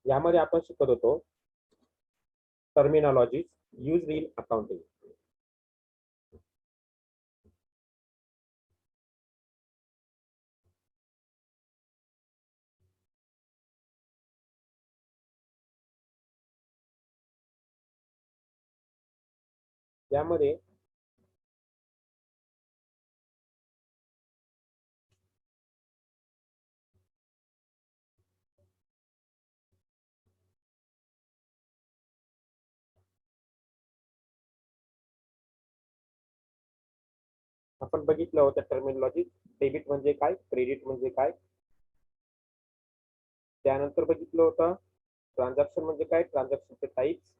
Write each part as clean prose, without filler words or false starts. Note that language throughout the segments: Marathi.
यामध्ये आपण शिकत होतो टर्मिनॉलॉजी यूज इन अकाउंटिंग. यामध्ये आपण बघितलं होतं टर्मिनॉलॉजी. डेबिट म्हणजे काय, क्रेडिट म्हणजे काय. त्यानंतर बघितलं होतं ट्रान्झॅक्शन म्हणजे काय, ट्रान्झॅक्शनचे टाइप्स.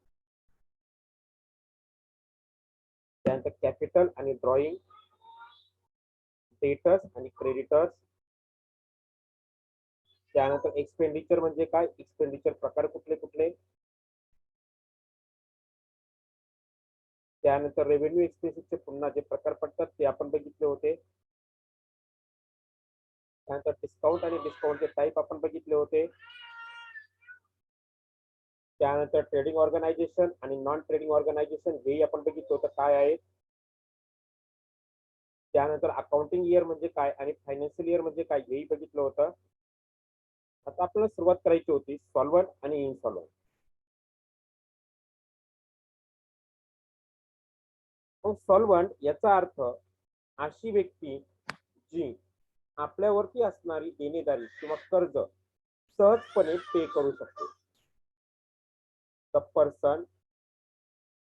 त्यानंतर कॅपिटल आणि ड्रॉइंग, डेटर्स आणि क्रेडिटर्स. त्यानंतर एक्सपेंडिचर म्हणजे काय, एक्सपेंडिचर प्रकार कुठले कुठले. त्यानंतर रेव्हेन्यू एक्सपेन्सेसचे पुन्हा जे प्रकार पडतात ते आपण बघितले होते. त्यानंतर डिस्काउंट आणि डिस्काउंटचे टाईप आपण बघितले होते. त्यानंतर ट्रेडिंग ऑर्गनायझेशन आणि नॉन ट्रेडिंग ऑर्गनायझेशन हेही आपण बघितलं होतं काय आहे. त्यानंतर अकाउंटिंग इयर म्हणजे काय आणि फायनान्शियल इयर म्हणजे काय हेही बघितलं होतं. आता आपल्याला सुरुवात करायची होती सॉल्व्हंट आणि इनसॉल्व्हंट. मग सॉल्व्हंट याचा अर्थ अशी व्यक्ती जी आपल्यावरती असणारी देणेदारी किंवा कर्ज सहजपणे पे करू शकते. The person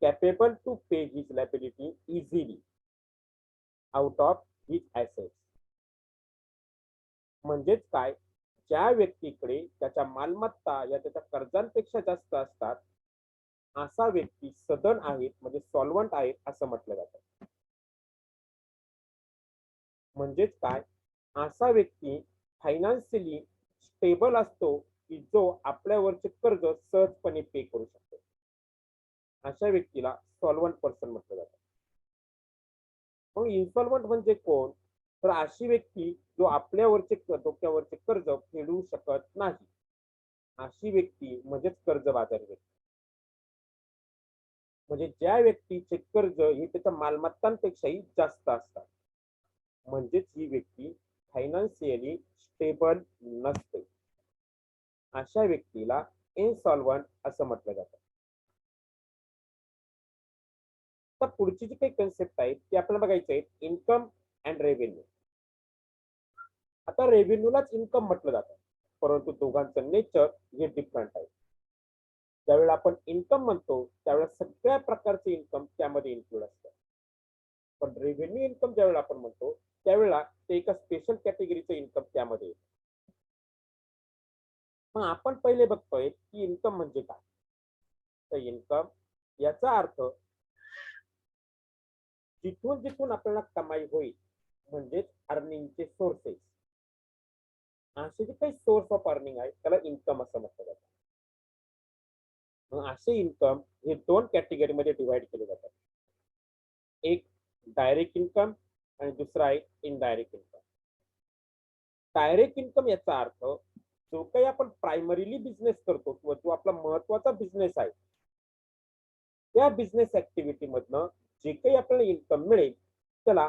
capable to pay his liability easily out of his assets. म्हणजेच काय, ज्या व्यक्तीकडे त्याच्या मालमत्ता या त्याच्या कर्जांपेक्षा जास्त असतात असा व्यक्ती सदन आहेत म्हणजे सॉल्व्हंट आहेत असं म्हटलं जातं. म्हणजेच काय, असा व्यक्ती फायनान्शियली स्टेबल असतो की जो आपल्यावरचे कर्ज सहजपणे पे करू शकतो. अशा व्यक्तीला सॉल्व्हंट पर्सन म्हटलं जातं. मग इन्सॉल्व्हंट म्हणजे कोण, तर अशी व्यक्ती जो आपल्यावरचे डोक्यावरचे कर्ज फेडू शकत नाही अशी व्यक्ती म्हणजेच कर्जबाजारी व्यक्ती. म्हणजे ज्या व्यक्तीचे कर्ज हे त्याच्या मालमत्तांपेक्षाही जास्त असतात म्हणजेच ही व्यक्ती फायनान्शियली स्टेबल नसते. अशा व्यक्तीला इनसॉल्व्हंट असं म्हटलं जातं. तर पुढची जी काही कन्सेप्ट आहे ती आपल्याला बघायचं आहे इन्कम अँड रेव्हेन्यू. आता रेव्हेन्यूलाच इन्कम म्हटलं जातं परंतु दोघांचं नेचर हे डिफरंट आहे. ज्यावेळेला आपण इन्कम म्हणतो त्यावेळेला सगळ्या प्रकारचे इन्कम त्यामध्ये इन्क्लूड असतात. पण रेव्हेन्यू इन्कम ज्यावेळेला आपण म्हणतो त्यावेळेला ते एका स्पेशल कॅटेगरीचं इन्कम त्यामध्ये येतं. मग आपण पहिले बघतोय की इन्कम म्हणजे काय. तर इन्कम याचा अर्थ जिथून जिथून आपल्याला कमाई होईल म्हणजेच अर्निंगचे सोर्सेस. असे जे काही सोर्स ऑफ अर्निंग आहे त्याला इन्कम असं म्हटलं जातं. मग असे इन्कम हे दोन कॅटेगरीमध्ये डिवाइड केले जातात. एक डायरेक्ट इन्कम आणि दुसरा आहे इनडायरेक्ट इन्कम. डायरेक्ट इन्कम याचा अर्थ जो काही आपण प्रायमरीली बिझनेस करतो किंवा जो आपला महत्वाचा बिझनेस आहे त्या बिझनेस ऍक्टिव्हिटी मधनं जे काही आपल्याला इन्कम मिळेल त्याला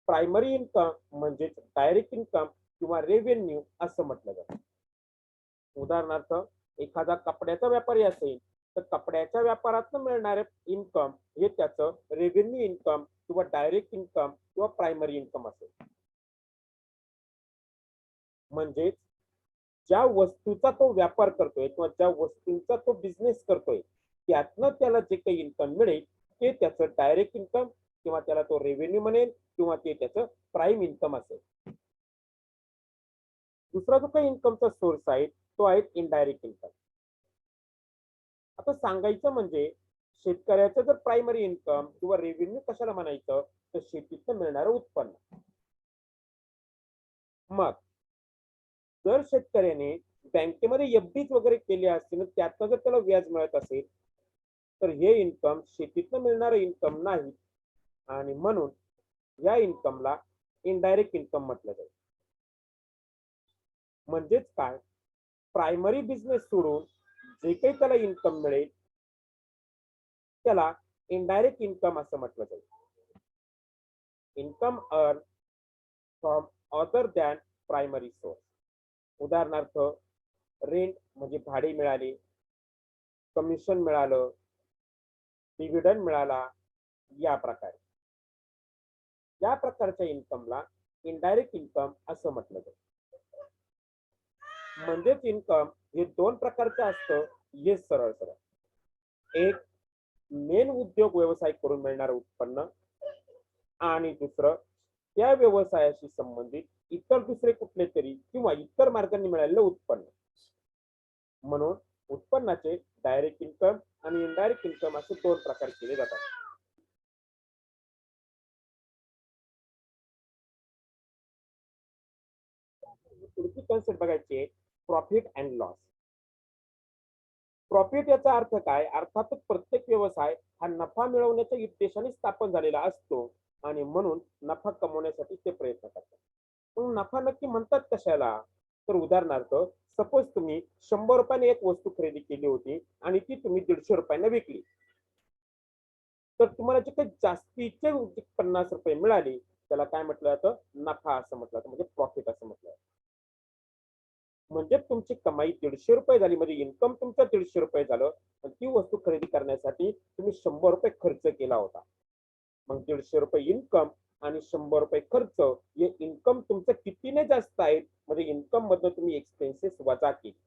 प्रायमरी इन्कम म्हणजे डायरेक्ट इन्कम किंवा रेव्हेन्यू असं म्हटलं जातं. उदाहरणार्थ एखादा कपड्याचा व्यापारी असेल तर कपड्याच्या व्यापारातून मिळणारे इन्कम हे त्याचं रेव्हेन्यू इन्कम किंवा डायरेक्ट इन्कम किंवा प्रायमरी इन्कम असेल. म्हणजेच ज्या वस्तूचा तो व्यापार करतोय किंवा ज्या वस्तूंचा तो बिझनेस करतोय त्यातनं त्याला जे काही इन्कम मिळेल ते त्याचं डायरेक्ट इन्कम किंवा त्याला तो रेव्हेन्यू म्हणेल किंवा ते त्याचं प्राईम इन्कम असेल. दुसरा जो काही इन्कमचा सोर्स आहे तो आहे इनडायरेक्ट इन्कम. आता सांगायचं म्हणजे शेतकऱ्याचं जर प्रायमरी इन्कम किंवा रेव्हेन्यू कशाला म्हणायचं तर शेतीतनं मिळणारं उत्पन्न. मग जर शेतकऱ्याने बँकेमध्ये एफडीज वगैरे केले असतील त्यातनं जर त्याला व्याज मिळत असेल तर हे इन्कम शेतीतनं मिळणारं इन्कम नाही आणि म्हणून या इन्कमला इनडायरेक्ट इन्कम म्हटलं जाईल. म्हणजेच काय, प्रायमरी बिझनेस सोडून जे काही त्याला इन्कम मिळेल त्याला इनडायरेक्ट इन्कम असं म्हटलं जाईल. Income earn from other than primary source. उदाहरणार्थ रेंट म्हणजे भाडे मिळाले, कमिशन मिळालं, डिव्हिडंड मिळाला, या प्रकारे या प्रकारच्या इन्कमला इनडायरेक्ट इन्कम असं म्हटलं जातं. म्हणजेच इन्कम हे दोन प्रकारचं असतं. हे सरळ सरळ एक मेन उद्योग व्यवसाय करून मिळणारं उत्पन्न आणि दुसरं त्या व्यवसायाशी संबंधित इतर दुसरे कुठले तरी किंवा इतर मार्गांनी मिळालेलं उत्पन्न. म्हणून उत्पन्नाचे डायरेक्ट इन्कम आणि इनडायरेक्ट इन्कम असे दोन प्रकार केले जातात. पुढची कन्सेप्ट बघायची प्रॉफिट अँड लॉस. प्रॉफिट याचा अर्थ काय? अर्थातच प्रत्येक व्यवसाय हा नफा मिळवण्याच्या उद्देशाने स्थापन झालेला असतो आणि म्हणून नफा कमवण्यासाठी ते प्रयत्न करतात. पण नफा नक्की म्हणतात कशाला? तर उदाहरणार्थ सपोज तुम्ही 100 रुपयाने एक वस्तू खरेदी केली होती आणि ती तुम्ही 150 रुपयाने विकली, तर तुम्हाला जे काही जास्तीचे 50 रुपये मिळाले त्याला काय म्हटलं जातं? नफा असं म्हटलं जातं, म्हणजे प्रॉफिट असं म्हटलं जातं. म्हणजे तुमची कमाई 150 रुपये झाली, म्हणजे इन्कम तुमचं 150 रुपये झालं. ती वस्तू खरेदी करण्यासाठी तुम्ही 100 रुपये खर्च केला होता. मग 150 रुपये इन्कम आणि 100 रुपये खर्च, हे इन्कम तुमचं कितीने जास्त आहे, म्हणजे इन्कम मधनं तुम्ही एक्सपेन्सेस वजा केले.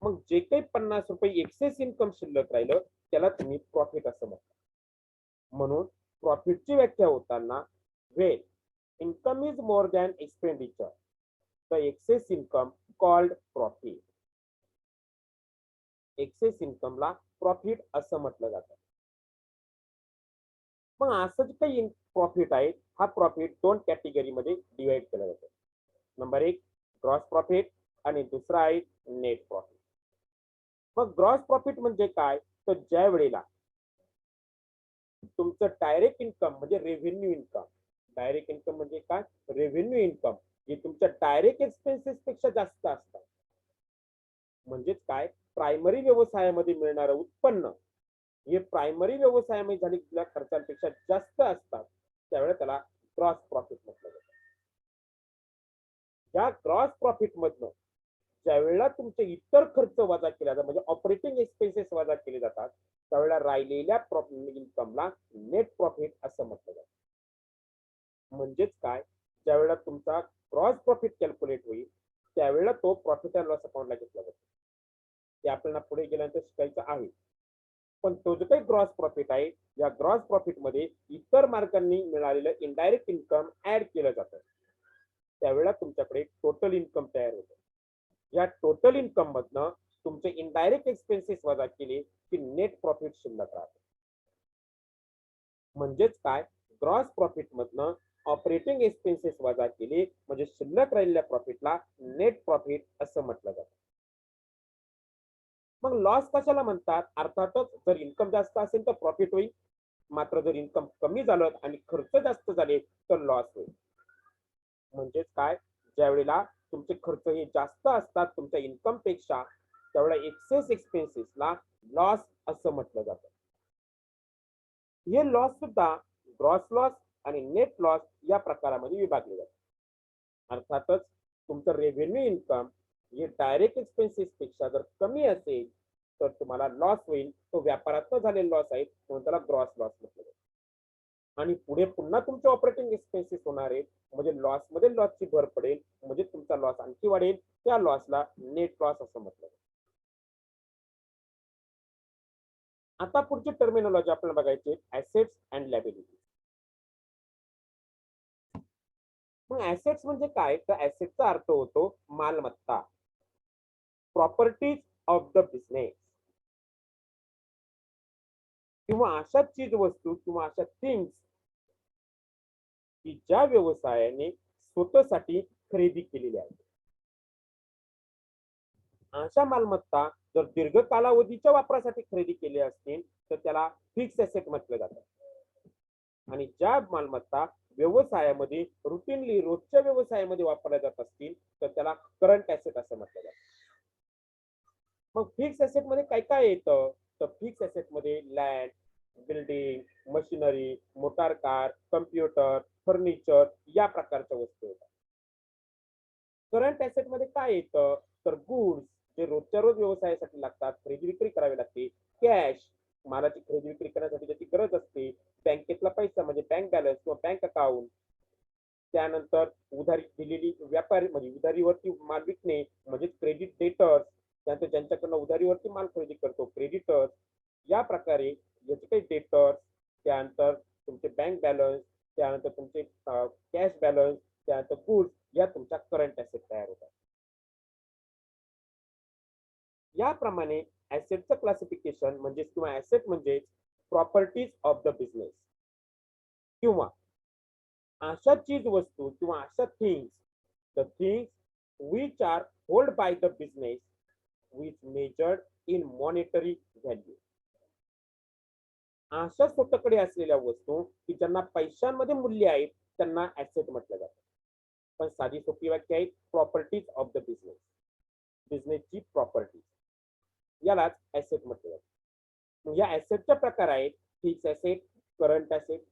मग जे काही 50 रुपये एक्सेस इन्कम शिल्लक राहिलं त्याला तुम्ही प्रॉफिट असं म्हणता. म्हणून प्रॉफिटची व्याख्या होताना when income is more than expenditure the excess income called profit. Excess इन्कमला प्रॉफिट असं म्हटलं जातं. मग असं जे काही प्रॉफिट आहे हा प्रॉफिट दोन कॅटेगरीमध्ये डिवाइड केला जातो. नंबर एक ग्रॉस प्रॉफिट आणि दुसरा आहे नेट प्रॉफिट. मग ग्रॉस प्रॉफिट म्हणजे काय? तर ज्या वेळेला तुमचं डायरेक्ट इन्कम म्हणजे रेव्हेन्यू इन्कम, डायरेक्ट इन्कम म्हणजे काय? रेव्हेन्यू इन्कम हे तुमच्या डायरेक्ट एक्सपेन्सेस पेक्षा जास्त असतात. म्हणजेच काय? प्रायमरी व्यवसायामध्ये मिळणारं उत्पन्न हे प्रायमरी व्यवसायामध्ये झालेल्या खर्चांपेक्षा जास्त असतात, त्यावेळेला त्याला ग्रॉस प्रॉफिट म्हटलं जातं. या ग्रॉस प्रॉफिट मधनं ज्यावेळेला तुमचे इतर खर्च वजा केले जातात, म्हणजे ऑपरेटिंग एक्सपेन्सेस वजा केले जातात, त्यावेळेला राहिलेल्या इन्कमला नेट प्रॉफिट असं म्हटलं जातं. म्हणजेच काय? ज्यावेळेला तुमचा ग्रॉस प्रॉफिट कॅल्क्युलेट होईल त्यावेळेला तो प्रॉफिट अँड लॉस अकाउंटला घेतला जातो. ते आपल्याला पुढे गेल्यानंतर शिकायचं आहे. पण तो जो काही ग्रॉस प्रॉफिट आहे या ग्रॉस प्रॉफिट मध्ये इतर मार्गांनी मिळालेलं इनडायरेक्ट इन्कम ऍड केलं जातं, त्यावेळेला तुमच्याकडे टोटल इन्कम तयार होतं. या टोटल इन्कम मधनं तुमचे इनडायरेक्ट एक्सपेन्सेस वजा केले की नेट प्रॉफिट शिल्लक राहते. म्हणजेच काय? ग्रॉस प्रॉफिट मधनं ऑपरेटिंग एक्सपेन्सेस वजा केले म्हणजे शिल्लक राहिलेल्या प्रॉफिटला नेट प्रॉफिट असं म्हटलं जातं. मग लॉस कशाला म्हणतात? अर्थातच जर इन्कम जास्त असेल तर प्रॉफिट होईल, मात्र जर इन्कम कमी झालं आणि खर्च जास्त झाले तर लॉस होईल. म्हणजेच काय? ज्या वेळेला तुमचे खर्च हे जास्त असतात तुमच्या इन्कम पेक्षा, त्यावेळेला एक्सेस एक्सपेन्सेसला लॉस असं म्हटलं जातं. हे लॉस सुद्धा ग्रॉस लॉस आणि नेट लॉस या प्रकारामध्ये विभागले जातात. अर्थातच तुमचं रेव्हेन्यू इन्कम हे डायरेक्ट एक्सपेन्सेस पेक्षा जर कमी असेल तर तुम्हाला लॉस होईल. तो व्यापारात झालेला लॉस आहे म्हणून त्याला ग्रॉस लॉस म्हटलं जातं. आणि पुढे पुन्हा तुमचे ऑपरेटिंग एक्सपेन्सेस होणार आहेत म्हणजे लॉस मध्ये लॉसची भर पडेल, म्हणजे तुमचा लॉस आणखी वाढेल, त्या लॉसला नेट लॉस असं म्हटलं जातं. आता पुढची टर्मिनॉलॉजी आपल्याला बघायची ऍसेट्स अँड लायबिलिटी. मग ऍसेट्स म्हणजे काय? तर ऍसेटचा अर्थ होतो मालमत्ता, प्रॉपर्टीज ऑफ द बिझनेस, किंवा अशा चीज वस्तू किंवा अशा थिंग्स की ज्या व्यवसायाने स्वतःसाठी खरेदी केलेल्या आहेत. अशा मालमत्ता जर दीर्घ कालावधीच्या वापरासाठी खरेदी केली असतील तर त्याला फिक्स ऍसेट म्हटलं जातं. आणि ज्या मालमत्ता व्यवसायामध्ये रुटीनली रोजच्या व्यवसायामध्ये वापरल्या जात असतील तर त्याला करंट ऍसेट असं म्हटलं जातं. मग फिक्स ऍसेट मध्ये काय काय येतं? तर फिक्स ऍसेट मध्ये land, building, machinery, motor car, computer, furniture या प्रकारच्या वस्तू येतात. करंट ऍसेट मध्ये काय येतं? तर गुड्स जे रोजच्या रोज व्यवसायासाठी लागतात, खरेदी विक्री करावी लागते, कॅश मालाची खरेदी विक्री करण्यासाठी ज्याची गरज असते, बँकेतला पैसा म्हणजे बँक बॅलन्स किंवा बँक अकाउंट, त्यानंतर उधारी दिलेली व्यापारी म्हणजे उधारीवरती माल विकणे म्हणजे क्रेडिट डेटर्स, त्यानंतर ज्यांच्याकडनं उधारीवरती माल खरेदी करतो क्रेडिटर्स, या प्रकारे याचे काही डेटर्स, त्यानंतर तुमचे बँक बॅलन्स, त्यानंतर तुमचे कॅश बॅलन्स, त्यानंतर गुड्स या तुमच्या करंट ऍसेट तयार होतात. याप्रमाणे ऍसेटचं क्लासिफिकेशन म्हणजे किंवा ऍसेट म्हणजे प्रॉपर्टीज ऑफ द बिझनेस किंवा अशा चीज वस्तू किंवा अशा things, the things which are held by the business which measured in monetary value. अशा स्वतःकडे असलेल्या वस्तू की ज्यांना पैशांमध्ये मूल्य आहे त्यांना ऍसेट म्हटलं जातं. पण साधी सोपी व्याख्या आहे प्रॉपर्टीज ऑफ द बिझनेस, बिझनेसची प्रॉपर्टी, यालाच ऍसेट म्हटलं जातं. मग या ऍसेटच्या प्रकार आहेत फिक्स ऍसेट, करंट ऍसेट.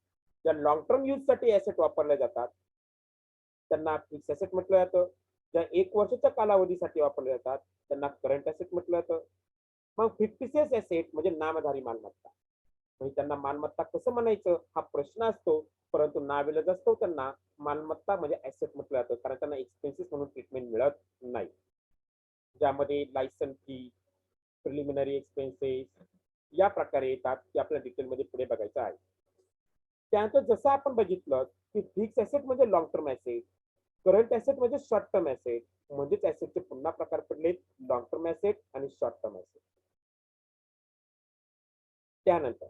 ज्या लॉंग टर्म यूज साठी ऍसेट वापरले जातात त्यांना फिक्स ऍसेट म्हटलं जातं. ज्या 1 वर्षाच्या कालावधीसाठी वापरले जातात त्यांना करंट ऍसेट म्हटलं जातं. मग फिक्टिशियस ऍसेट म्हणजे नामधारी मालमत्ता. म्हणजे त्यांना मालमत्ता कसं म्हणायचं हा प्रश्न असतो, परंतु नाविलाज असतो त्यांना मालमत्ता म्हणजे ऍसेट म्हटलं जातं, कारण त्यांना एक्सपेन्सेस म्हणून ट्रीटमेंट मिळत नाही. ज्यामध्ये लायसन फी, प्रिलिमिनरी एक्सपेन्सेस या प्रकारे येतात, ते आपल्या डिटेलमध्ये पुढे बघायचं आहे. त्यानंतर जसं आपण बघितलं की फिक्स ऍसेट म्हणजे long term asset, current asset म्हणजे शॉर्ट टर्म ऍसेट, म्हणजेच ऍसेटचे पुन्हा प्रकार पडले लॉंग टर्म ऍसेट आणि शॉर्ट टर्म ऍसेट. त्यानंतर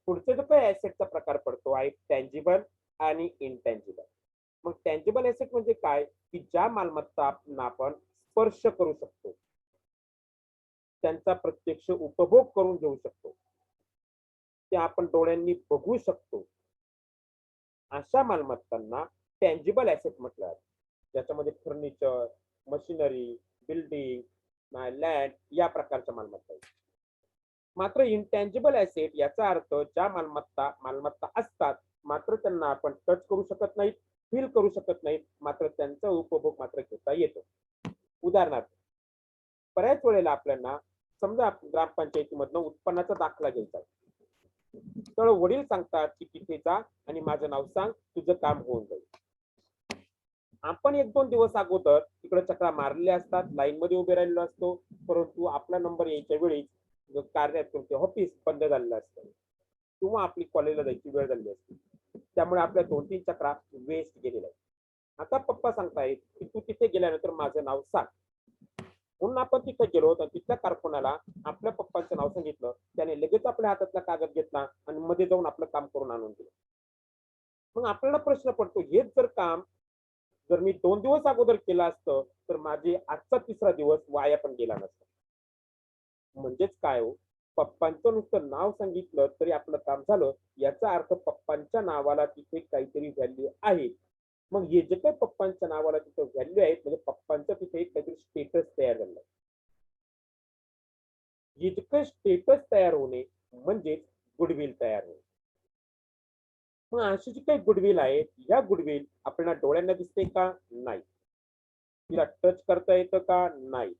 पुढचे जो काही ऍसेटचा प्रकार पडतो आहे टँजिबल आणि इनटँजिबल. मग टँजिबल ऍसेट म्हणजे काय की ज्या मालमत्ता आपण स्पर्श करू शकतो, त्यांचा प्रत्यक्ष उपभोग करून घेऊ शकतो, ते आपण डोळ्यांनी बघू शकतो, अशा मालमत्तांना टँजिबल ऍसेट म्हटलं जातं. ज्याच्यामध्ये फर्निचर, मशिनरी, बिल्डिंग, लँड या प्रकारच्या मालमत्ता आहेत. मात्र इनटँजिबल ऍसेट याचा अर्थ ज्या मालमत्ता मालमत्ता असतात मात्र त्यांना आपण टच करू शकत नाहीत, फील करू शकत नाहीत, मात्र त्यांचा उपभोग मात्र घेता येतो. उदाहरणार्थ बऱ्याच वेळेला आपल्याला समजा ग्रामपंचायतीमधनं उत्पन्नाचा दाखला घ्यायचा आहे. तर वडील सांगतात की तिथे जा आणि माझं नाव सांग, तुझं काम होऊन जाईल. आपण 1-2 दिवस अगोदर तिकडे चक्रा मारलेल्या असतात, लाईन मध्ये उभे राहिलेलो असतो, परंतु आपला नंबर यायच्या वेळी कार्यात तुमचे ऑफिस बंद झालेलं असतं किंवा आपली कॉलेजला जायची वेळ झाली असते. त्यामुळे आपल्या 2-3 चक्रा वेस्ट गेलेल्या आहेत. आता पप्पा सांगतायत की तू तिथे गेल्यानंतर माझं नाव सांग. म्हणून आपण तिथे गेलो तर तिथल्या कारखान्याला आपल्या पप्पांचं नाव सांगितलं, त्याने लगेच आपल्या हातातला कागद घेतला आणि मध्ये जाऊन आपलं काम करून आणून दिलं. मग आपल्याला प्रश्न पडतो हेच जर काम जर मी 2 दिवस अगोदर केलं असतं तर माझे आजचा 3रा दिवस वाया पण गेला नसता. म्हणजेच काय हो, पप्पांचं नुसतं नाव सांगितलं तरी आपलं काम झालं, याचा अर्थ पप्पांच्या नावाला तिथे काहीतरी व्हॅल्यू आहे. मग हे जे काही पप्पांच्या नावाला तिथे व्हॅल्यू आहेत म्हणजे पप्पांचं तिथे काहीतरी स्टेटस तयार झालं. जितकं स्टेटस तयार होणे म्हणजेच गुडविल तयार होणे. मग अशी जी काही गुडविल आहे या गुडविल आपल्याला डोळ्यांना दिसते का? नाही. तिला टच करता येतं का? नाही.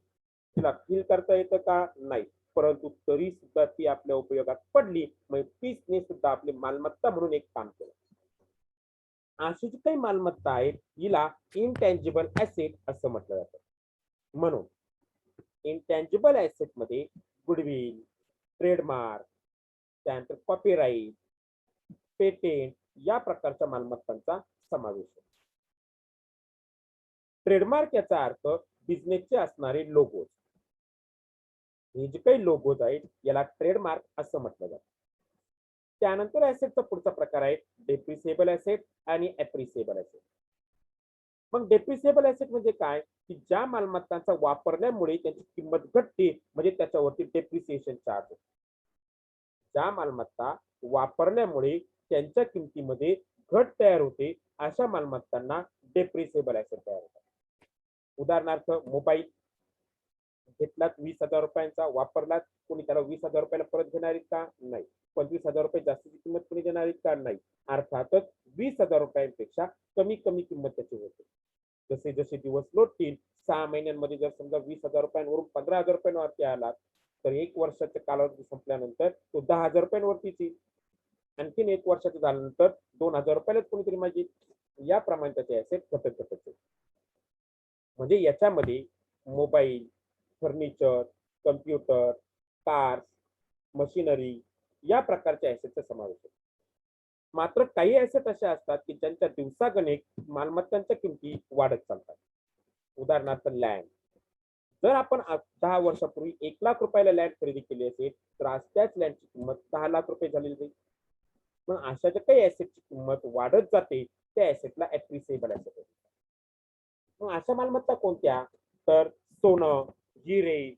तिला फील करता येतं का? नाही. परंतु तरी सुद्धा ती आपल्या उपयोगात पडली, मग तीच सुद्धा आपली मालमत्ता म्हणून एक काम केलं. अशी जी काही मालमत्ता आहे हिला इनटँजिबल ऍसेट असं म्हटलं जातं. म्हणून इनटँजिबल ऍसेट मध्ये गुडविल, ट्रेडमार्क, त्यानंतर कॉपीराईट, पेटेंट या प्रकारच्या मालमत्तांचा समावेश आहे. ट्रेडमार्क याचा अर्थ बिझनेसचे असणारे लोगोज. हे जे काही लोगोज आहेत याला ट्रेडमार्क असं म्हटलं जातं. त्यानंतर ऍसेटचा पुढचा प्रकार आहे डेप्रिसिएबल ऍसेट आणि ऍप्रिसिएबल ऍसेट. मग डेप्रिसिएबल ऍसेट म्हणजे काय की ज्या मालमत्तांचा वापरल्यामुळे त्यांची किंमत घटते म्हणजे त्याच्यावरती डेप्रिसिएशन चार्ज होतो. ज्या मालमत्ता वापरल्यामुळे त्यांच्या किमतीमध्ये घट तयार होते अशा मालमत्तांना डेप्रिसिएबल ऍसेट तयार होतात. उदाहरणार्थ मोबाईल, घेतलात 20,000 रुपयांचा, वापरलात, कोणी त्याला 20,000 रुपयाला परत घेणार आहेत का? नाही. 25,000 रुपये जास्तीची किंमत कोणी देणार आहेत का? नाही. अर्थातच 20,000 रुपयांपेक्षा कमी कमी किंमत त्याची होते. जसे जसे दिवस लोटतील, 6 महिन्यांमध्ये जर समजा 20,000 रुपयांवरून 15,000 रुपयांवरती आलात, तर 1 वर्षाचा कालावधी संपल्यानंतर तो 10,000 रुपयांवरतीच येईल. आणखीन 1 वर्षाचं झाल्यानंतर 2,000 रुपयालाच कोणीतरी मागेल. याप्रमाणे त्याचे ऍसेट घटत घटत जाईल. म्हणजे याच्यामध्ये mobile, furniture, computer, cars, machinery या प्रकारच्या ऍसेटचा समावेश होतो. मात्र काही ऍसेट अशा असतात की ज्यांच्या दिवसागणिक मालमत्तांच्या किमती वाढत चालतात. उदाहरणार्थ लँड. जर आपण 10 वर्षापूर्वी 1,00,000 रुपयाला लँड खरेदी केली असेल, तर आज त्याच लँडची किंमत 10,00,000 रुपये झालेली जाईल. मग अशा ज्या काही ऍसेटची किंमत वाढत जाते, त्या ऍसेटला ऍप्रिसिएबल ऍसेट होते. मग अशा मालमत्ता कोणत्या? तर सोनं, हिरे,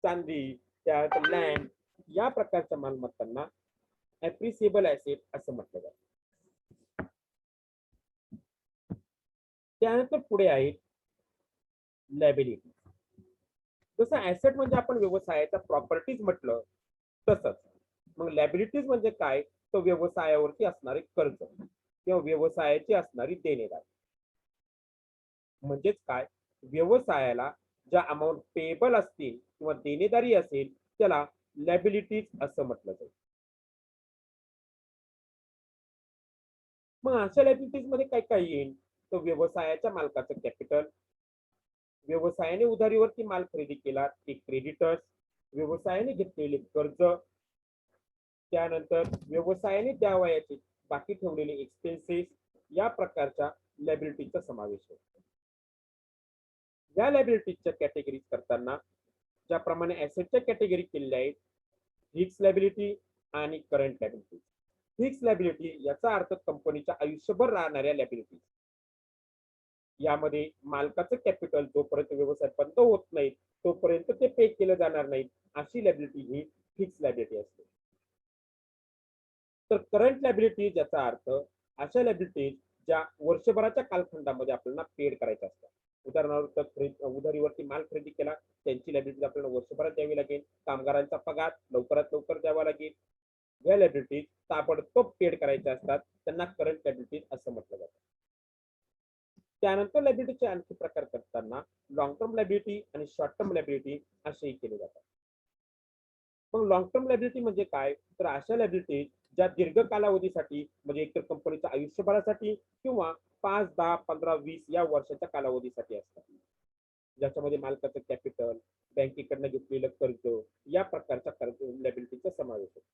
चांदी, त्यानंतर लँड या प्रकारच्या मालमत्तांना ऍप्रिसिएबल ऍसेट असं म्हटलं जातं. त्यानंतर पुढे आहे लायबिलिटी. जसं ऍसेट म्हणजे आपण व्यवसायाच्या प्रॉपर्टीज म्हटलं तसंच मग लायबिलिटीज म्हणजे काय? तो व्यवसायावरती असणारे कर्ज किंवा व्यवसायाची असणारी देणेदारी. म्हणजेच काय? व्यवसायाला ज्या अमाऊंट पेएबल असतील किंवा देणेदारी असेल त्याला लायबिलिटीज असं म्हटलं जाईल. मग अशा लायबिलिटीज मध्ये काय काय येईल? तो व्यवसायाच्या मालकाचं कॅपिटल, व्यवसायाने उधारीवरती माल खरेदी केला ते क्रेडिटर्स, व्यवसायाने घेतलेले कर्ज, त्यानंतर व्यवसायाने द्यावयाचे बाकी ठेवलेले एक्सपेन्सेस या प्रकारच्या लायबिलिटीचा समावेश होतो. या लायबिलिटीच्या कॅटेगरीज करताना ज्याप्रमाणे ऍसेटच्या कॅटेगरी केलेल्या आहेत, फिक्स लायबिलिटी आणि करंट लायबिलिटी. फिक्स लायबिलिटी याचा अर्थ कंपनीच्या आयुष्यभर राहणाऱ्या लायबिलिटी. यामध्ये मालकाचं कॅपिटल जोपर्यंत व्यवसाय बंद होत नाही तोपर्यंत ते पे केलं जाणार नाही, अशी लायबिलिटी ही फिक्स लायबिलिटी असते. तर करंट लायबिलिटी याचा अर्थ अशा लायबिलिटी ज्या वर्षभराच्या कालखंडामध्ये आपल्याला पेड करायच्या असतात. उदाहरणार्थ उधारीवरती माल खरेदी केला, त्यांची लायबिलिटी आपल्याला वर्षभरात द्यावी लागेल. कामगारांचा पगार लवकरात लवकर द्यावा लागेल. या लायबिलिटी ताबडतोब पेड करायच्या असतात, त्यांना करंट लायबिलिटी असं म्हटलं जातं. त्यानंतर लायबिलिटीचे आणखी प्रकार करताना लॉंग टर्म लायबिलिटी आणि शॉर्ट टर्म लायबिलिटी असेही केले जातात. मग लॉंग टर्म लायबिलिटी म्हणजे काय? तर अशा लायबिलिटी ज्या दीर्घ कालावधीसाठी म्हणजे एकतर कंपनीच्या आयुष्यभरासाठी किंवा 5, 10, 15, 20 या वर्षाच्या कालावधीसाठी असतात. ज्याच्यामध्ये मालकाचं कॅपिटल, बँकेकडनं घेतलेलं कर्ज या प्रकारच्या कर्ज लायबिलिटीचा समावेश होतो.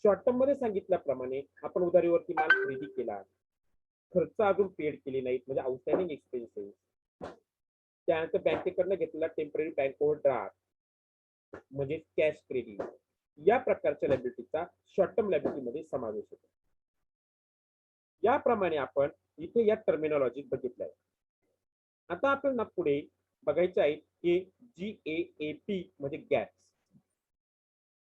शॉर्ट टर्म मध्ये सांगितल्याप्रमाणे आपण उधारीवरती माल खरेदी केला, खर्च अजून पेड केले नाहीत म्हणजे आउटस्टँडिंग एक्सपेन्सेस, त्यानंतर बँकेकडनं घेतलेला टेम्पररी बँक ओव्हरड्राफ्ट म्हणजे कॅश क्रेडिट या प्रकारच्या लायबिलिटीचा शॉर्ट टर्म लायबिलिटी मध्ये समावेश होतो. याप्रमाणे आपण इथे या टर्मिनॉलॉजी बघितल्या. आता आपल्याला पुढे बघायचे आहे की GAAP म्हणजे गॅप्स.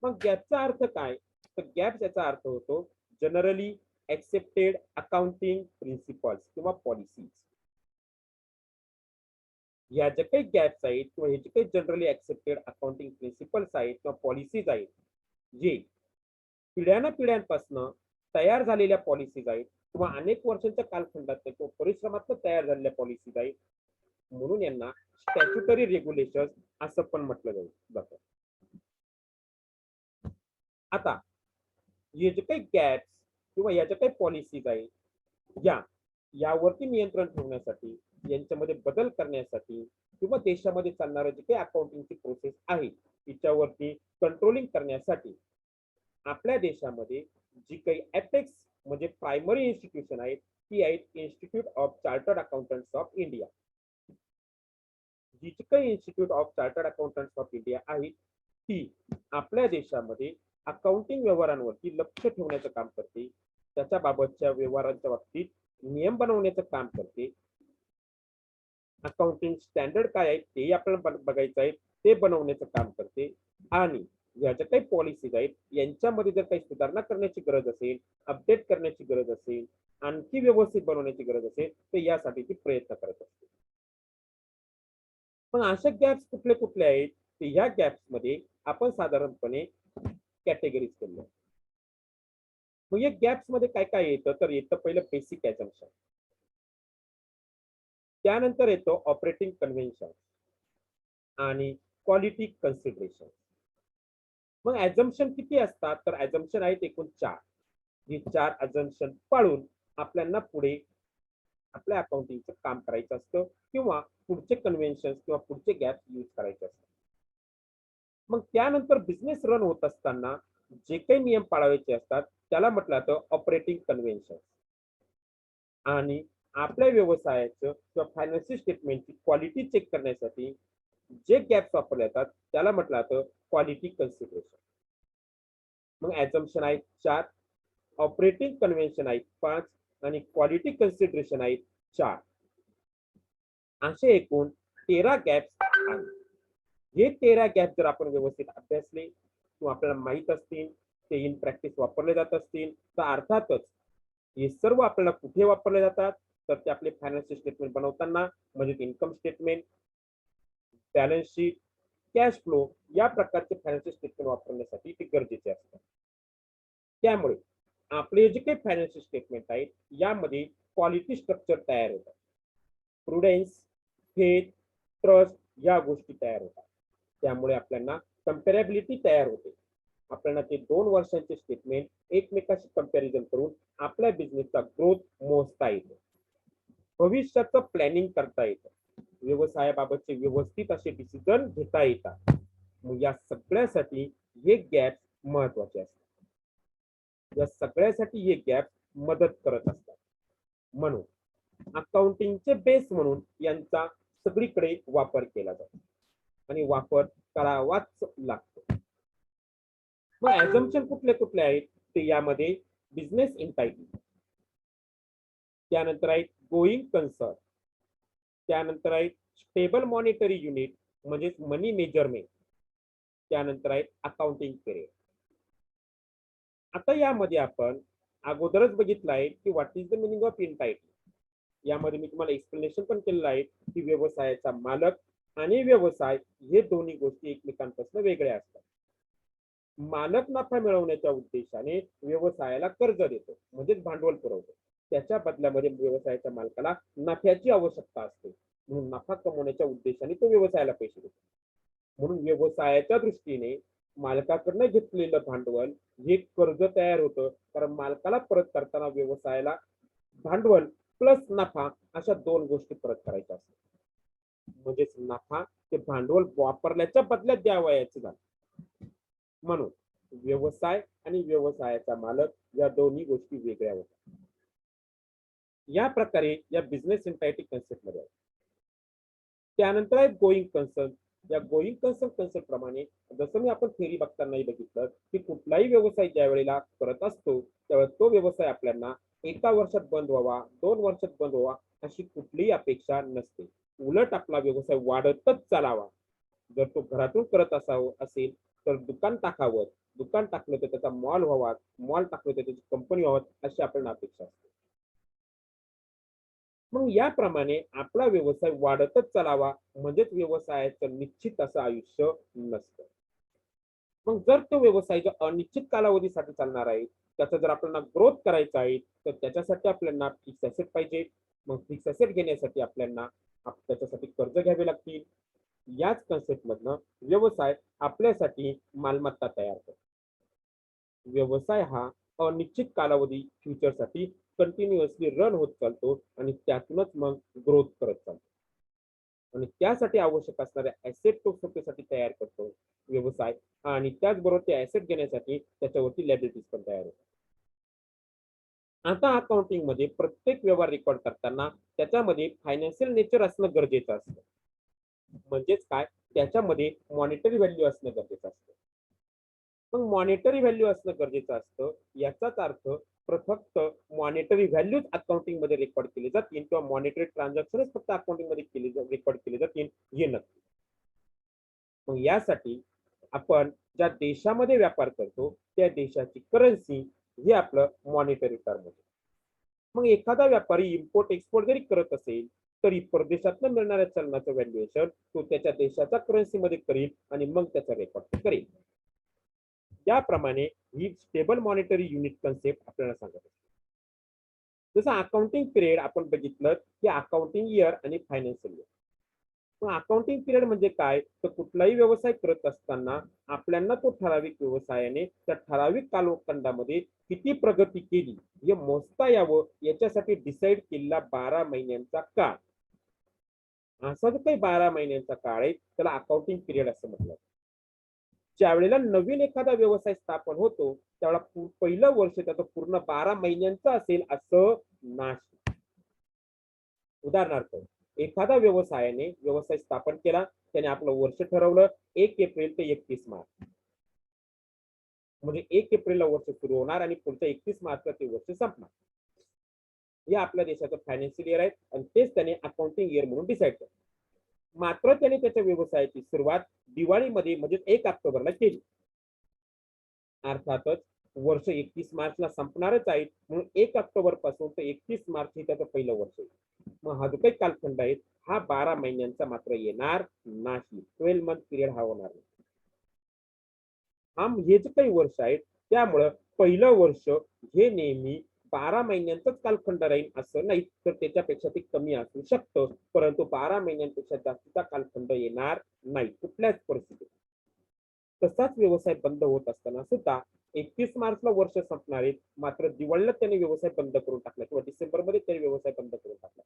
मग गॅपचा अर्थ काय? तर गॅप्स याचा अर्थ होतो जनरली एक्सेप्टेड अकाउंटिंग प्रिन्सिपल्स किंवा पॉलिसीज. या ज्या काही गॅप्स आहेत किंवा हे जे काही जनरली एक्सेप्टेड अकाउंटिंग प्रिन्सिपल्स आहेत किंवा पॉलिसीज आहेत, जे पिढ्यानपिढ्यांपासून तयार झालेल्या पॉलिसीज आहेत किंवा अनेक वर्षांच्या कालखंडात किंवा परिश्रमात तयार झालेल्या पॉलिसीज आहेत, म्हणून यांना स्टॅच्युटरी रेग्युलेशन असं पण म्हटलं जातं. आता हे जे काही गॅप्स किंवा या ज्या काही पॉलिसीज आहेत यावरती नियंत्रण ठेवण्यासाठी, यांच्यामध्ये बदल करण्यासाठी किंवा देशामध्ये चालणारं जे काही अकाउंटिंगची प्रोसेस आहे तिच्यावरती कंट्रोलिंग करण्यासाठी आपल्या देशामध्ये जी काही एपेक्स म्हणजे प्रायमरी इन्स्टिट्यूशन आहेत ती आहेत Institute of Chartered Accountants of India. जी काही Institute of Chartered Accountants of India आहेत ती आपल्या देशामध्ये अकाउंटिंग व्यवहारांवरती लक्ष ठेवण्याचं काम करते, त्याच्या बाबतच्या व्यवहारांच्या बाबतीत नियम बनवण्याचं काम करते. अकाउंटिंग स्टँडर्ड काय आहेत ते आपल्याला बघायचं आहे, ते बनवण्याचं काम करते. आणि या ज्या काही पॉलिसीज आहेत यांच्यामध्ये जर काही सुधारणा करण्याची गरज असेल, अपडेट करण्याची गरज असेल, आणखी व्यवस्थित बनवण्याची गरज असेल तर यासाठी ती प्रयत्न करत असते. पण अशा गॅप्स कुठले कुठले आहेत? तर ह्या गॅप्स मध्ये आपण साधारणपणे कॅटेगरीज केल्या. मग या गॅप्स मध्ये काय काय येतं, तर येतं पहिलं बेसिक ऍझम्पशन, त्यानंतर येतो ऑपरेटिंग कन्व्हेन्शन आणि क्वालिटी कन्सिडरेशन. मग ऍझम्पशन किती असतात, तर ऍझम्पशन आहेत एकूण 4. ही 4 ऍझम्पशन पाळून आपल्याला पुढे आपल्या अकाउंटिंगचं काम करायचं असतं किंवा पुढचे कन्व्हेन्शन किंवा पुढचे गॅप यूज करायचे असतात. मग त्यानंतर बिझनेस रन होत असताना जे काही नियम पाळायचे असतात त्याला म्हटलं जातं ऑपरेटिंग कन्व्हेन्शन. आणि आपल्या व्यवसायाचं किंवा फायनान्शियल स्टेटमेंटची क्वालिटी चेक करण्यासाठी जे गॅप्स वापरले जातात त्याला म्हटलं जातं क्वालिटी कन्सिडरेशन. मग ऍझम्पशन आहेत 4, ऑपरेटिंग कन्व्हेन्शन आहेत 5 आणि क्वालिटी कन्सिडरेशन आहेत 4. असे एकूण 13 गॅप्स आहेत. हे 13 गॅप जर आपण व्यवस्थित अभ्यासले किंवा आपल्याला माहित असतील, ते इन प्रॅक्टिस वापरले जात असतील, तर अर्थातच हे सर्व आपल्याला कुठे वापरले जातात, तर ते आपले फायनान्शियल स्टेटमेंट बनवताना म्हणजे income statement, balance sheet, cash flow या प्रकारचे फायनान्शियल स्टेटमेंट वापरण्यासाठी ते गरजेचे असतात. त्यामुळे आपले जे काही फायनान्शियल स्टेटमेंट आहेत यामध्ये क्वालिटी स्ट्रक्चर तयार होतात. प्रुडेन्स, फेथ, ट्रस्ट या गोष्टी तयार होतात. त्यामुळे आपल्याला कम्पॅरेबिलिटी तयार होते. आपल्याला ते 2 वर्षांचे स्टेटमेंट एकमेकाशी कंपॅरिझन करून आपल्या बिझनेसचा ग्रोथ मोजता येतो. भविष्याचं प्लॅनिंग करता येतं. व्यवसायाबाबतचे व्यवस्थित असे डिसिजन घेता येतात. मग या सगळ्यासाठी हे गॅप महत्वाचे असतात. या सगळ्यासाठी हे गॅप मदत करत असतात. म्हणून अकाउंटिंगचे बेस म्हणून यांचा सगळीकडे वापर केला जातो आणि वापर करावाच लागतो. मग ऍझम्पशन कुठले कुठले आहेत, ते यामध्ये बिझनेस एंटाइटी, त्यानंतर आहेत गोईंग कन्सर्न, त्यानंतर आहेत स्टेबल मॉनिटरी युनिट म्हणजे मनी मेजरमेंट, त्यानंतर आहेत अकाउंटिंग पिरियड. आता यामध्ये आपण अगोदरच बघितलं आहे की what is the meaning of entity. यामध्ये मी तुम्हाला एक्सप्लेनेशन पण केलेलं आहे की व्यवसायाचा मालक आणि व्यवसाय हे दोन्ही गोष्टी एकमेकांपासून वेगळ्या असतात. मालक नफा मिळवण्याच्या उद्देशाने व्यवसायाला कर्ज देतो म्हणजेच भांडवल पुरवतो. त्याच्या बदल्यामध्ये व्यवसायाच्या मालकाला नफ्याची आवश्यकता असते, म्हणून नफा कमवण्याच्या उद्देशाने तो व्यवसायाला पैसे देतो. म्हणून व्यवसायाच्या दृष्टीने मालकाकडनं घेतलेलं भांडवल हे कर्ज तयार होतं, कारण मालकाला परत करताना व्यवसायाला भांडवल प्लस नफा अशा 2 गोष्टी परत करायच्या असतात. म्हणजेच नफा ते भांडवल वापरल्याच्या बदल्यात द्यावयाचे झाले. म्हणून व्यवसाय आणि व्यवसायाचा मालक या दोन्ही गोष्टी वेगळ्या होतात. या प्रकारे या बिझनेस एंटाइटी कन्सेप्ट मध्ये आहे. त्यानंतर आहे गोईंग कन्सर्न. या गोईंग कन्सर्न कन्सेप्ट प्रमाणे जसं मी आपण थेरी बघतानाही बघितलं की कुठलाही व्यवसाय ज्या वेळेला करत असतो त्यावेळेस तो व्यवसाय आपल्याला 1 वर्षात बंद व्हावा, 2 वर्षात बंद व्हावा अशी कुठलीही अपेक्षा नसते. उलट आपला व्यवसाय वाढतच चालावा. जर तो घरातून करत असेल तर दुकान टाकावं, दुकान टाकलं तर त्याचा मॉल व्हावा, मॉल टाकलं तर त्याची कंपनी व्हावी अशी आपल्याला अपेक्षा असते. मग याप्रमाणे आपला व्यवसाय वाढतच चालावा म्हणजेच व्यवसायाचं निश्चित असं आयुष्य नसतं. मग जर तो व्यवसाय जर अनिश्चित कालावधीसाठी चालणार आहे, त्याचा जर आपल्याला ग्रोथ करायचा आहे तर त्याच्यासाठी आपल्याला फिक्स असेट पाहिजे. मग फिक्स असेट घेण्यासाठी आपल्याला त्याच्यासाठी कर्ज घ्यावे लागतील. याच कन्सेप्ट मधनं व्यवसाय आपल्यासाठी मालमत्ता तयार करतो. व्यवसाय हा अनिश्चित कालावधी फ्युचरसाठी कंटिन्युअसली रन होत चालतो आणि त्यातूनच मग ग्रोथ करत चालतो. आणि त्यासाठी आवश्यक असणाऱ्या ऍसेट तो स्वतःसाठी तयार करतो व्यवसाय, आणि त्याचबरोबर ते ऍसेट घेण्यासाठी त्याच्यावरती लायबिलिटीज पण तयार होतात. आता अकाउंटिंग मध्ये प्रत्येक व्यवहार रेकॉर्ड करताना त्याच्यामध्ये फायनान्शियल नेचर असणं गरजेचं असतं. म्हणजेच काय, त्याच्यामध्ये मॉनिटरी व्हॅल्यू असणं गरजेचं असतं. मग मॉनिटरी व्हॅल्यू असणं गरजेचं असतं याचाच अर्थ फक्त मॉनिटरी व्हॅल्यूज अकाउंटिंग मध्ये रेकॉर्ड केले जातील किंवा मॉनिटरी ट्रान्झॅक्शनच फक्त अकाउंटिंग मध्ये रेकॉर्ड केले जातील हे नक्की. मग यासाठी आपण ज्या देशामध्ये व्यापार करतो त्या देशाची करन्सी हे आपलं मॉनिटरी टर्म होते. मग एखादा व्यापारी इम्पोर्ट एक्सपोर्ट जरी करत असेल तरी परदेशातून मिळणाऱ्या चलनाचं व्हॅल्युएशन तो त्याच्या देशाच्या करन्सीमध्ये करेल आणि मग त्याचा रेकॉर्ड करेल. त्याप्रमाणे ही स्टेबल मॉनिटरी युनिट कन्सेप्ट आपल्याला सांगत असते. जसं अकाउंटिंग पिरियड आपण बघितलं की अकाउंटिंग इयर आणि फायनान्शियल इयर. मग अकाउंटिंग पिरियड म्हणजे काय, तर कुठलाही व्यवसाय करत असताना आपल्याला तो ठराविक व्यवसायाने त्या ठराविक कालखंडामध्ये किती प्रगती केली हे मोजता यावं याच्यासाठी डिसाईड केलेला 12 महिन्यांचा काळ. असा जो काही 12 महिन्यांचा काळ आहे त्याला अकाउंटिंग पिरियड असं म्हटलं. ज्या वेळेला नवीन एखादा व्यवसाय स्थापन होतो त्यावेळेला पहिलं वर्ष त्याचं पूर्ण 12 महिन्यांचं असेल असं नाही. उदाहरणार्थ एखादा व्यवसाय स्थापन केला, त्याने आपलं वर्ष ठरवलं 1 एप्रिल ते 31 मार्च, म्हणजे 1 एप्रिलला वर्ष सुरू होणार आणि पुढच्या 31 मार्चला ते वर्ष संपणार. हे आपल्या देशाचं फायनान्शियल इयर आहे आणि तेच त्याने अकाउंटिंग इयर म्हणून डिसाईड केलं. मात्र त्याने त्याच्या व्यवसायाची सुरुवात दिवाळीमध्ये म्हणजे 1 ऑक्टोबरला केली. अर्थातच वर्ष 31 मार्चला संपणारच आहे म्हणून 1 ऑक्टोबर पासून ते 31 मार्च हे त्याचं पहिलं वर्ष आहे. मग हा जो काही कालखंड आहे हा 12 महिन्यांचा मात्र येणार नाही. 12 मंथ पिरियड हा होणार नाही. हे जे काही वर्ष आहेत त्यामुळं पहिलं वर्ष हे नेहमी 12 महिन्यांचाच कालखंड राहील असं नाही, तर त्याच्यापेक्षा ते कमी असू शकतं, परंतु 12 महिन्यांपेक्षा जास्तीचा कालखंड येणार नाही कुठल्याच परिस्थितीत. तसाच व्यवसाय बंद होत असताना सुद्धा 31 मार्चला वर्ष संपणार आहे, मात्र दिवाळीला त्याने व्यवसाय बंद करून टाकला किंवा डिसेंबरमध्ये त्याने व्यवसाय बंद करून टाकला,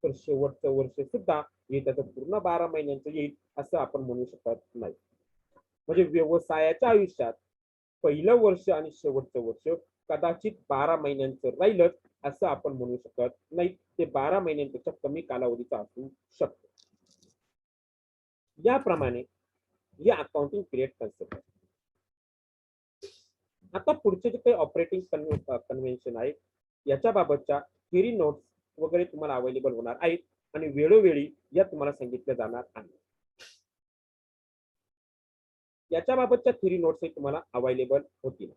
तर शेवटचं वर्ष सुद्धा हे त्याचं पूर्ण 12 महिन्यांचं येईल असं आपण म्हणू शकत नाही. म्हणजे व्यवसायाच्या आयुष्यात पहिलं वर्ष आणि शेवटचं वर्ष कदाचित 12 महिन्यांचं राहिलंच असं आपण म्हणू शकत नाही. ते 12 महिन्यांपेक्षा कमी कालावधीचं असू शकतं. याप्रमाणे ही अकाउंटिंग पिरियड कन्सेप्ट आहे. आता पुढचे जे काही ऑपरेटिंग कन्व्हेन्शन आहे याच्या बाबतच्या थिअरी नोट्स वगैरे तुम्हाला अवेलेबल होणार आहेत आणि वेळोवेळी या तुम्हाला सांगितल्या जाणार आहेत. याच्या बाबतच्या थिअरी नोट्स तुम्हाला अवेलेबल होतील.